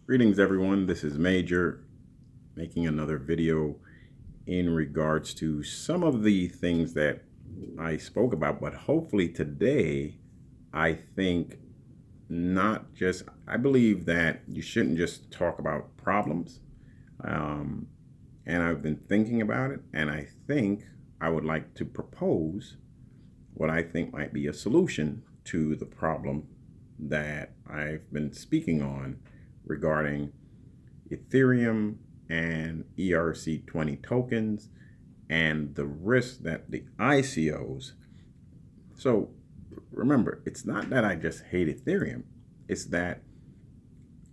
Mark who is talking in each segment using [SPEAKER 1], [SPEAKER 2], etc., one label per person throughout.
[SPEAKER 1] Greetings everyone, this is Major making another video in regards to some of the things that I spoke about, but hopefully today I think I believe that you shouldn't just talk about problems. Um, and I've been thinking about it, and I think I would like to propose what I think might be a solution to the problem that I've been speaking on regarding Ethereum and ERC20 tokens and the risk that the ICOs. So remember, it's not that I just hate Ethereum, it's that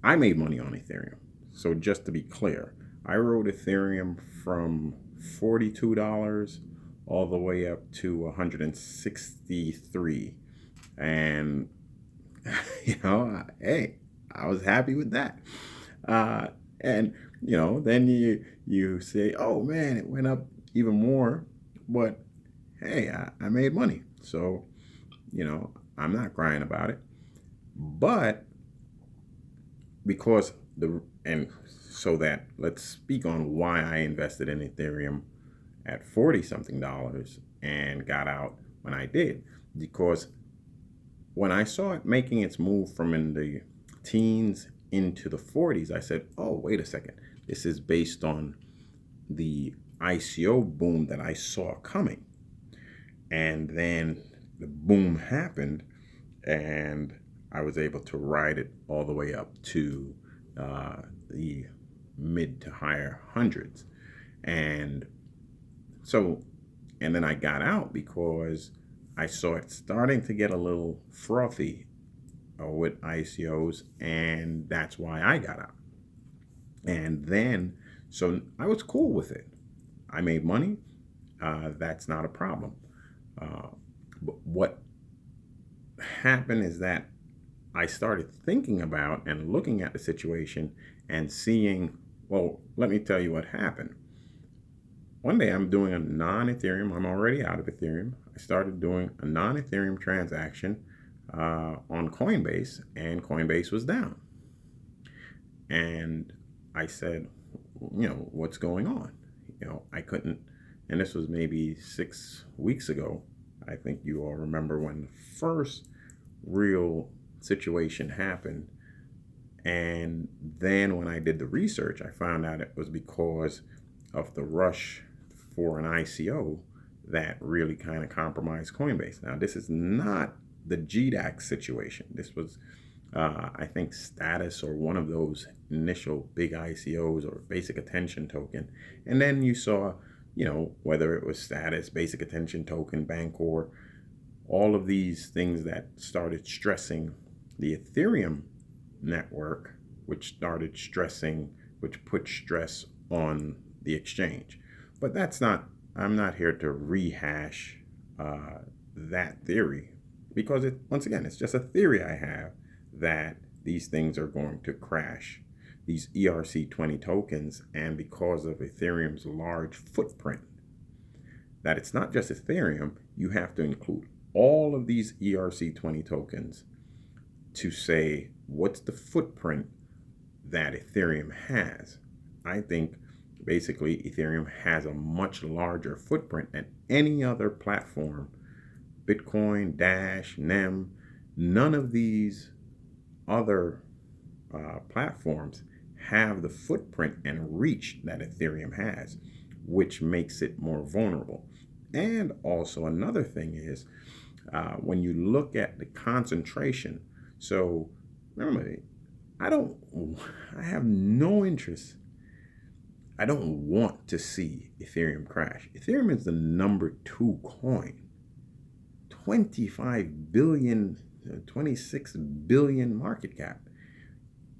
[SPEAKER 1] I made money on Ethereum. So just to be clear, I rode Ethereum from $42 all the way up to 163. And, hey, I was happy with that. And then you say, oh man, it went up even more, but hey, I made money, so I'm not crying about it. But because so that let's speak on why I invested in Ethereum at 40 something dollars and got out when I did, because when I saw it making its move from in the teens into the 40s, I said, oh, wait a second. This is based on the ICO boom that I saw coming. And then the boom happened, and I was able to ride it all the way up to the mid to higher hundreds. And then I got out because I saw it starting to get a little frothy with ICOs, and that's why I got out. And then, so I was cool with it. I made money. That's not a problem. But what happened is that I started thinking about and looking at the situation and seeing, well, let me tell you what happened. One day I'm doing a non-Ethereum. I'm already out of Ethereum. I started doing a non-Ethereum transaction on Coinbase, and Coinbase was down. And I said, what's going on? I couldn't, and this was maybe 6 weeks ago. I think you all remember when the first real situation happened. And then when I did the research, I found out it was because of the rush for an ICO that really kind of compromised Coinbase. Now, this is not the GDAX situation. This was, I think, Status or one of those initial big ICOs or basic attention token. And then you saw, whether it was Status, basic attention token, Bancor, all of these things that started stressing the Ethereum network, which put stress on the exchange. But I'm not here to rehash that theory, because once again, it's just a theory I have that these things are going to crash, these ERC20 tokens, and because of Ethereum's large footprint, that it's not just Ethereum, you have to include all of these ERC20 tokens to say what's the footprint that Ethereum has. I think basically Ethereum has a much larger footprint than any other platform. Bitcoin, Dash, NEM, none of these other platforms have the footprint and reach that Ethereum has, which makes it more vulnerable. And also another thing is when you look at the concentration. So remember, I have no interest. I don't want to see Ethereum crash. Ethereum is the number 2 coin. 25 billion, 26 billion market cap.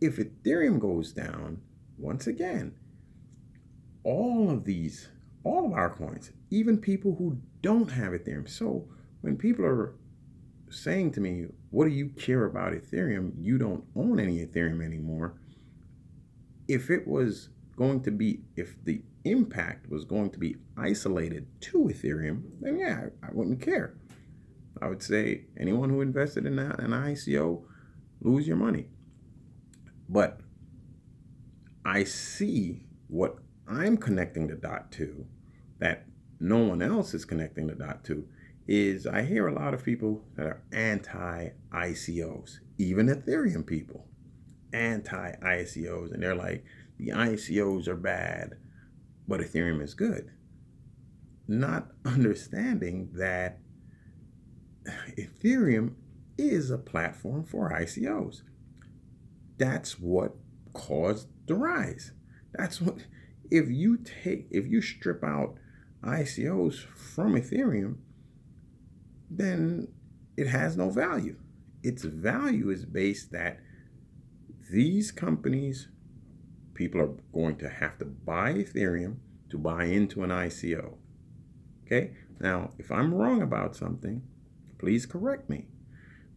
[SPEAKER 1] If Ethereum goes down, once again, all of our coins, even people who don't have Ethereum. So when people are saying to me, what do you care about Ethereum? You don't own any Ethereum anymore. If the impact was going to be isolated to Ethereum, then yeah, I wouldn't care. I would say anyone who invested in an ICO, lose your money. But I see what I'm connecting the dot to that no one else is connecting the dot to is I hear a lot of people that are anti-ICOs, even Ethereum people, anti-ICOs, and they're like, the ICOs are bad, but Ethereum is good. Not understanding that Ethereum is a platform for ICOs. That's what caused the rise. That's what, if you strip out ICOs from Ethereum, then it has no value. Its value is based that these companies, people are going to have to buy Ethereum to buy into an ICO. Okay? Now, if I'm wrong about something, please correct me.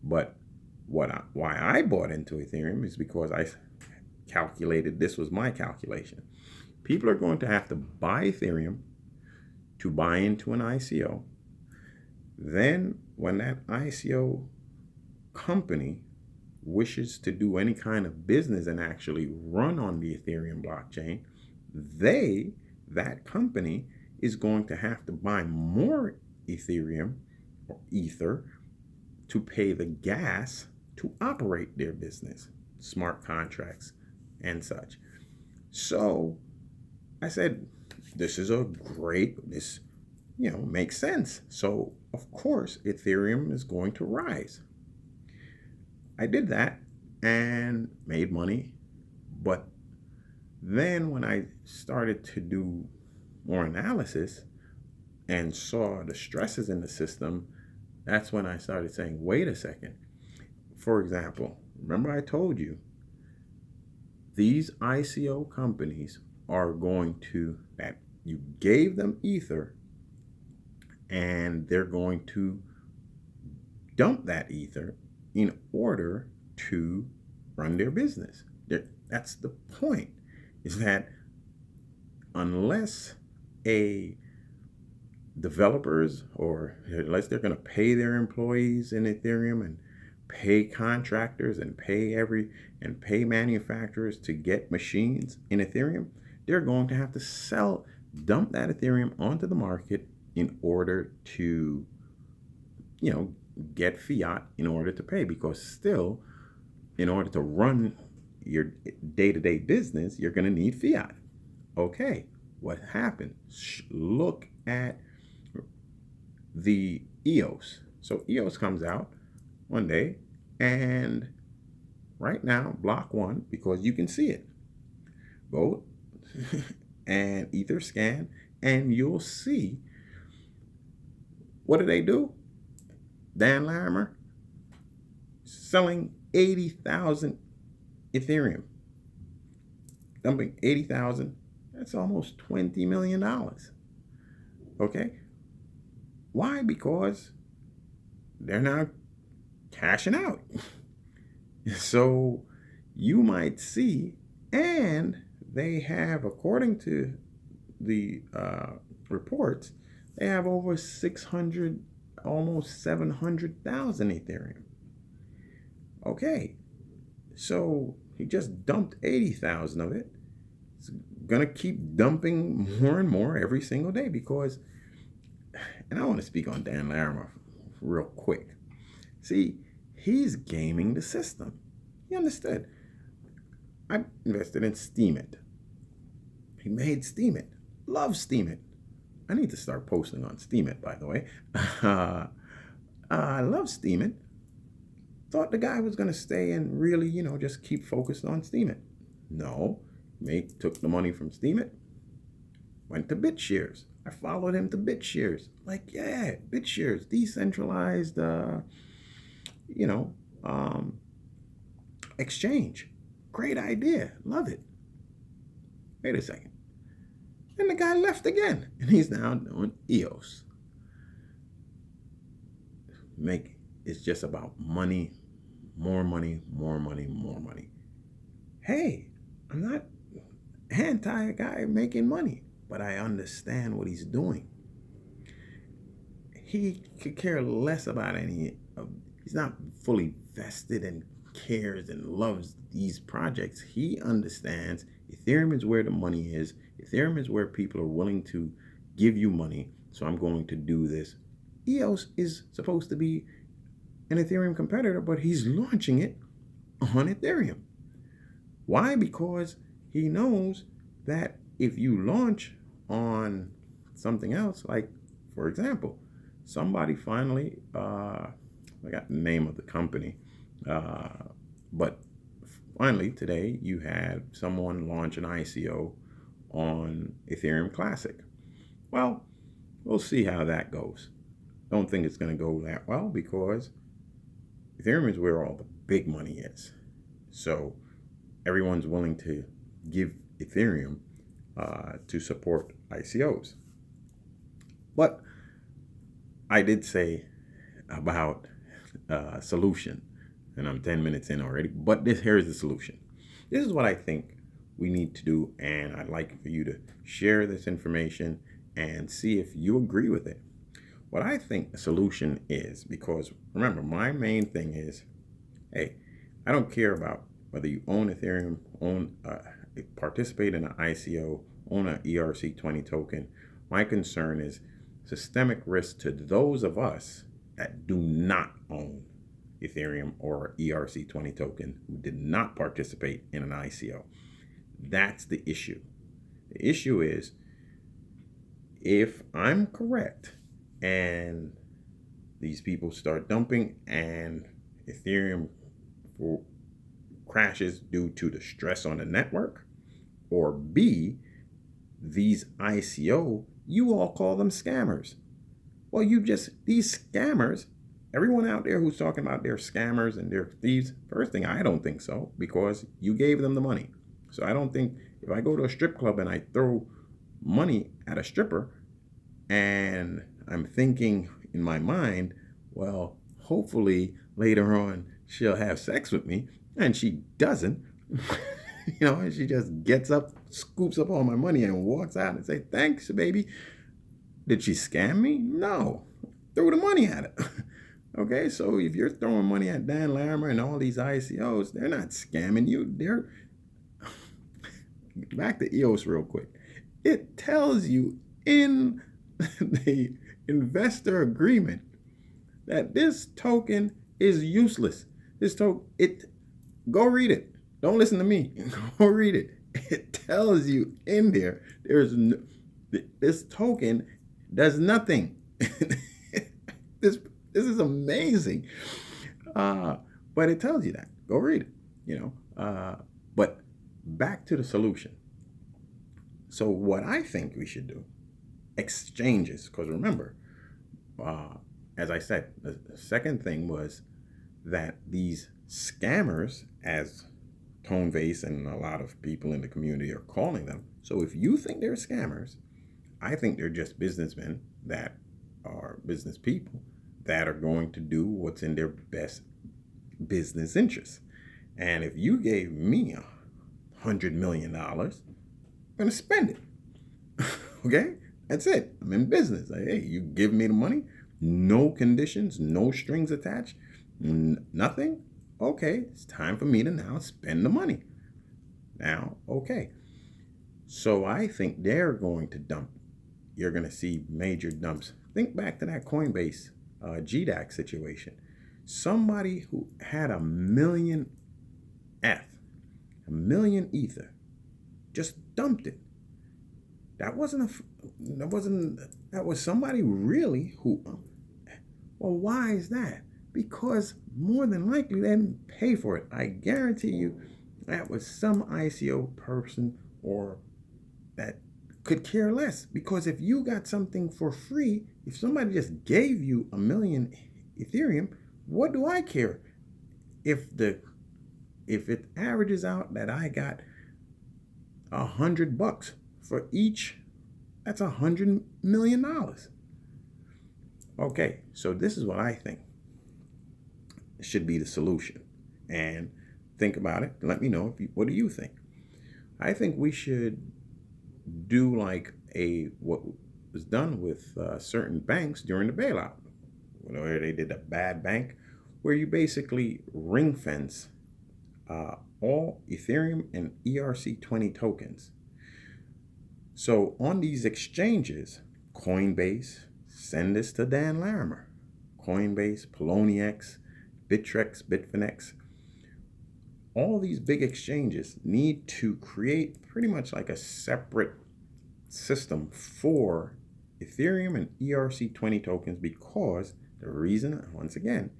[SPEAKER 1] But why I bought into Ethereum is because I calculated, this was my calculation. People are going to have to buy Ethereum to buy into an ICO. Then when that ICO company wishes to do any kind of business and actually run on the Ethereum blockchain, that company is going to have to buy more Ethereum or Ether to pay the gas to operate their business, smart contracts and such. So I said, this makes sense. So of course, Ethereum is going to rise. I did that and made money. But then when I started to do more analysis and saw the stresses in the system, that's when I started saying, wait a second. For example, remember I told you, these ICO companies are going to, that you gave them Ether, and they're going to dump that Ether in order to run their business. That's the point, is that unless a developers, or unless they're going to pay their employees in Ethereum and pay contractors and pay manufacturers to get machines in Ethereum, they're going to have to dump that Ethereum onto the market in order to, get fiat in order to pay, because still, in order to run your day-to-day business, you're going to need fiat. Okay, what happened? Look at the EOS. So EOS comes out one day, and right now, block one, because you can see it. Go and Ether scan, and you'll see, what do? Dan Larimer selling 80,000 Ethereum, dumping 80,000. That's almost $20 million. Okay. Why? Because they're now cashing out. So you might see, and they have, according to the reports, they have over 600, almost 700,000 Ethereum. Okay, so he just dumped 80,000 of it. It's gonna keep dumping more and more every single day, because, and I want to speak on Dan Larimer real quick. See, he's gaming the system. He understood. I invested in Steemit. He made Steemit. Love Steemit. I need to start posting on Steemit, by the way. I love Steemit. Thought the guy was going to stay and really, just keep focused on Steemit. No. Took the money from Steemit, went to BitShares. I followed him to BitShares. Like, yeah, BitShares, decentralized, exchange. Great idea. Love it. Wait a second. And the guy left again, and he's now doing EOS. It's just about money, more money, more money, more money. Hey, I'm not anti a guy making money, but I understand what he's doing. He could care less about he's not fully vested in cares and loves these projects. He understands Ethereum is where the money is. Ethereum is where people are willing to give you money. So I'm going to do this. EOS is supposed to be an Ethereum competitor, but he's launching it on Ethereum. Why? Because he knows that if you launch on something else, like, for example, somebody finally, I got the name of the company, but finally today you had someone launch an ICO on Ethereum Classic. Well, we'll see how that goes. Don't think it's going to go that well because Ethereum is where all the big money is. So everyone's willing to give Ethereum to support ICOs. But I did say about solution, and I'm 10 minutes in already, but here's the solution. This is what I think we need to do, and I'd like for you to share this information and see if you agree with it. What I think the solution is, because remember, my main thing is, hey, I don't care about whether you own Ethereum, participate in an ICO, own an ERC20 token. My concern is systemic risk to those of us that do not own Ethereum or ERC20 token, who did not participate in an ICO. That's the issue. The issue is, if I'm correct and these people start dumping and Ethereum crashes due to the stress on the network, or B, these ICO, you all call them scammers. Well, these scammers, everyone out there who's talking about they're scammers and they're thieves, first thing, I don't think so, because you gave them the money. So I don't think, if I go to a strip club and I throw money at a stripper and I'm thinking in my mind, well, hopefully later on she'll have sex with me, and she doesn't, and she just gets up, scoops up all my money and walks out and say, thanks, baby. Did she scam me? No. Throw the money at her. Okay, so if you're throwing money at Dan Larimer and all these ICOs, they're not scamming you. They're back to EOS real quick. It tells you in the investor agreement that this token is useless. Go read it. Don't listen to me. Go read it. It tells you in there, this token does nothing. This is amazing. But it tells you that. Go read it. But back to the solution. So what I think we should do, exchanges, because remember, as I said, the second thing was that these scammers, as Tone Vase and a lot of people in the community are calling them. So if you think they're scammers, I think they're just businessmen that are business people that are going to do what's in their best business interests. And if you gave me $100 million, I'm going to spend it. Okay? That's it. I'm in business. Hey, you give me the money, no conditions, no strings attached, nothing. Okay, it's time for me to now spend the money. Now, okay. So I think they're going to dump. You're going to see major dumps. Think back to that Coinbase GDAX situation. Somebody who had 1 million ETH, 1 million Ether, just dumped it. That was somebody really who, well, why is that? Because more than likely they didn't pay for it. I guarantee you that was some ICO person or that could care less. Because if you got something for free, if somebody just gave you 1 million Ethereum, what do I care? If it averages out that I got $100 for each, that's $100 million. Okay, so this is what I think should be the solution. And think about it. Let me know what do you think? I think we should do like what was done with certain banks during the bailout, where they did a bad bank, where you basically ring fence all Ethereum and ERC20 tokens. So on these exchanges, Coinbase, send this to Dan Larimer, Coinbase, Poloniex, Bittrex, Bitfinex, all these big exchanges need to create pretty much like a separate system for Ethereum and ERC20 tokens, because the reason, once again,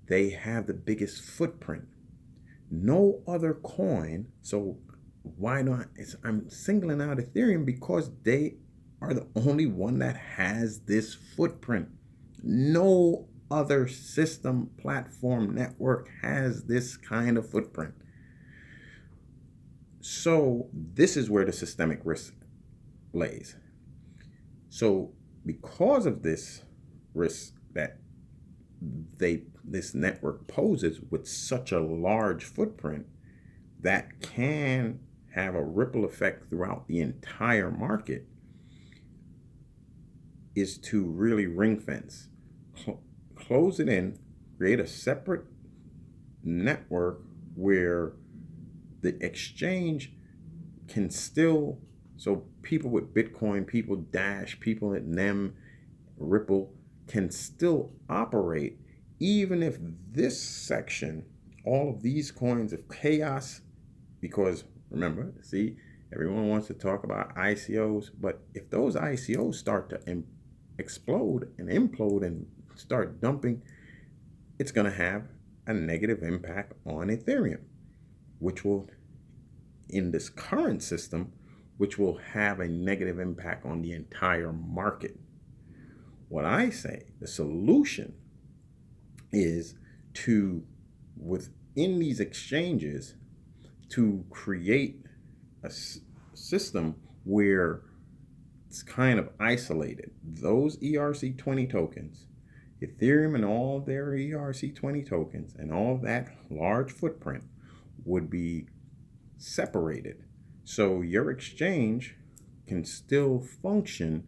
[SPEAKER 1] they have the biggest footprint. No other coin, so why not? I'm singling out Ethereum because they are the only one that has this footprint. No other system, platform, network has this kind of footprint. So this is where the systemic risk lays. So because of this risk that this network poses with such a large footprint, that can have a ripple effect throughout the entire market, is to really ring fence, close it in, create a separate network where the exchange can still, so people with Bitcoin, people Dash, people at NEM, Ripple can still operate, even if this section, all of these coins of chaos, because remember, see, everyone wants to talk about ICOs, but if those ICOs start to explode and implode and start dumping, it's going to have a negative impact on Ethereum, which will, in this current system, which will have a negative impact on the entire market. What I say, the solution is to, within these exchanges, to create a system where it's kind of isolated. Those ERC20 tokens, Ethereum and all their ERC20 tokens and all that large footprint would be separated. So your exchange can still function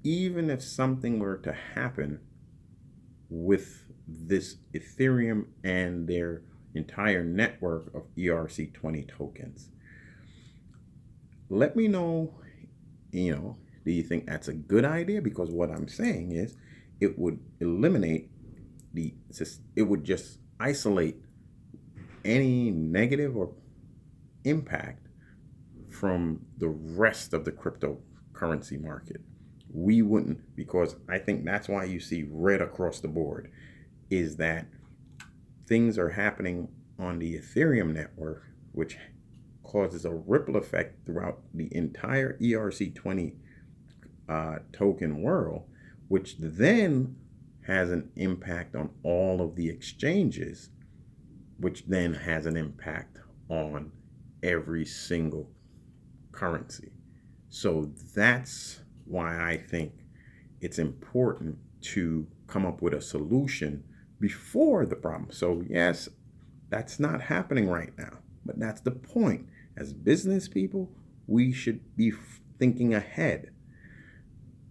[SPEAKER 1] even if something were to happen with this Ethereum and their entire network of ERC20 tokens. Let me know, do you think that's a good idea? Because what I'm saying is it would eliminate it would just isolate any negative or impact from the rest of the cryptocurrency market. We wouldn't, because I think that's why you see red across the board, is that things are happening on the Ethereum network, which causes a ripple effect throughout the entire ERC20 token world, which then has an impact on all of the exchanges, which then has an impact on every single currency. So that's why I think it's important to come up with a solution before the problem. So yes, that's not happening right now, but that's the point. As business people, we should be thinking ahead.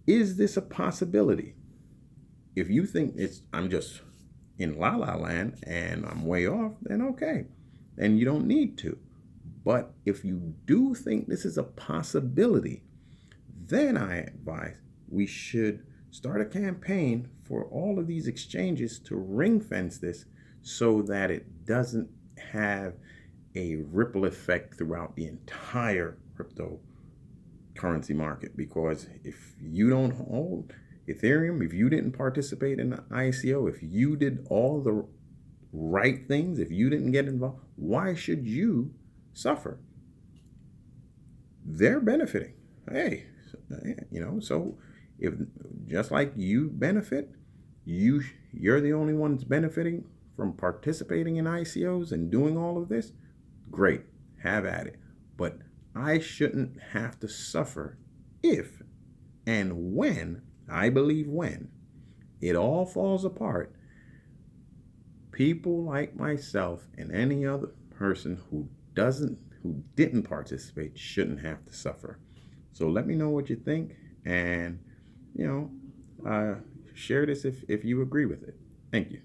[SPEAKER 1] Is this a possibility? If you think I'm just in la la land and I'm way off, then okay, then you don't need to. But if you do think this is a possibility, then I advise we should start a campaign for all of these exchanges to ring fence this so that it doesn't have a ripple effect throughout the entire cryptocurrency market. Because if you don't hold Ethereum, if you didn't participate in the ICO, if you did all the right things, if you didn't get involved, why should you suffer? They're benefiting. Hey, so if just like you benefit, you're the only one that's benefiting from participating in ICOs and doing all of this, great, have at it. But I shouldn't have to suffer if and when, I believe when, it all falls apart. People like myself and any other person who didn't participate shouldn't have to suffer. So let me know what you think, and share this if you agree with it. Thank you.